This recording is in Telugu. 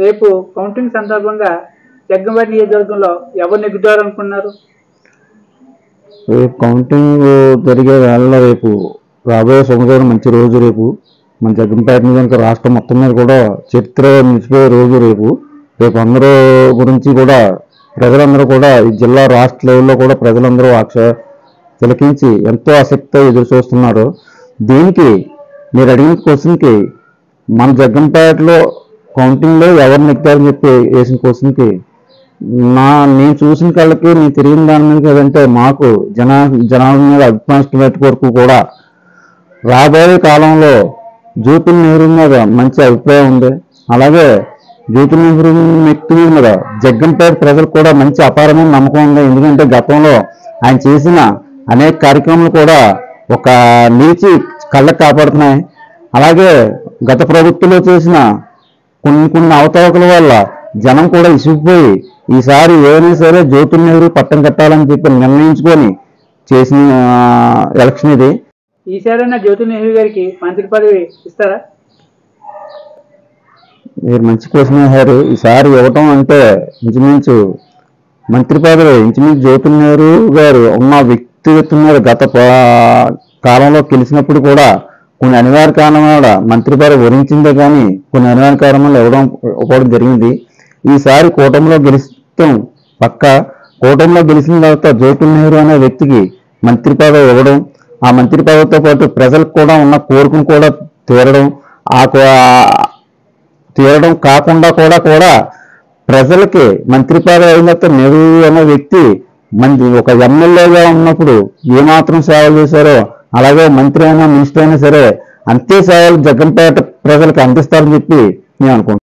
రేపు కౌంటింగ్ సందర్భంగా జగ్గంపేట నియోజకవర్గంలో ఎవరు నెగ్గుతారనుకున్నారు? రేపు కౌంటింగ్ జరిగే వేళలో రేపు రాబోయే సోమవారం మంచి రోజు. రేపు మన జగ్గంపేట నియోజక రాష్ట్రం మొత్తం మీద కూడా చరిత్ర నిలిచిపోయే రోజు రేపు. రేపు అందరూ గురించి కూడా ప్రజలందరూ కూడా ఈ జిల్లా రాష్ట్ర లెవెల్లో కూడా ప్రజలందరూ తిలకించి ఎంతో ఆసక్తితో ఎదురు చూస్తున్నారు. దీనికి మీరు అడిగిన క్వశ్చన్కి మన జగ్గంపేటలో కౌంటింగ్లో ఎవరు నెగ్గుతారని చెప్పి వేసిన క్వశ్చన్కి నేను చూసిన కళ్ళకి నేను తిరిగిన దాని మీద కదంటే మాకు జనాల మీద అభిప్రాయం వరకు కూడా రాబోయే కాలంలో జ్యోతి నెహ్రూ మీద మంచి అభిప్రాయం ఉంది. అలాగే జ్యోతి నెహ్రూ వ్యక్తి మీద జగ్గంపేట ప్రజలకు కూడా మంచి అపారమైన నమ్మకం ఉంది. ఎందుకంటే గతంలో ఆయన చేసిన అనేక కార్యక్రమాలు కూడా ఒక నిలిచి కళ్ళకు కాపాడుతున్నాయి. అలాగే గత ప్రభుత్వంలో చేసిన కొన్ని అవతవకల వల్ల జనం కూడా ఇసుకుపోయి ఈసారి ఏమైనా సరే జ్యోతి నెహ్రూ పట్టం కట్టాలని చెప్పి నిర్ణయించుకొని చేసిన ఎలక్షన్ ఇది. ఈసారైనా జ్యోతి నెహ్రూ గారికి మంత్రి పదవి ఇస్తారా? మీరు మంచి క్వశ్చన్ వేశారు. ఈసారి ఇవ్వటం అంటే ఇంచుమించు మంత్రి పదవి ఇంచుమించు జ్యోతి నెహ్రూ గారు ఉన్న వ్యక్తిగతం మీద గత కాలంలో గెలిచినప్పుడు కూడా కొన్ని అనివార్య కారణం వల్ల మంత్రి పదవి వరించిందే కానీ కొన్ని అనివార్య కారణాలు ఇవ్వడం జరిగింది. ఈసారి కూటమిలో గెలుస్తాం పక్క. కూటమిలో గెలిచిన తర్వాత జ్యోతి నెహ్రూ అనే వ్యక్తికి మంత్రి పదవి ఇవ్వడం, ఆ మంత్రి పదవితో పాటు ప్రజలకు కూడా ఉన్న కోరికను కూడా తీరడం కాకుండా కూడా ప్రజలకి మంత్రి పదవి అయిన తర్వాత నెహ్రూ అనే వ్యక్తి ఒక ఎమ్మెల్యేగా ఉన్నప్పుడు ఏమాత్రం సేవలు చేశారో అలాగే మంత్రి అయినా మినిస్టర్ అయినా సరే అంతే సేవలు జగ్గంపేట ప్రజలకు అందిస్తారని చెప్పి నేను అనుకుంటున్నాను.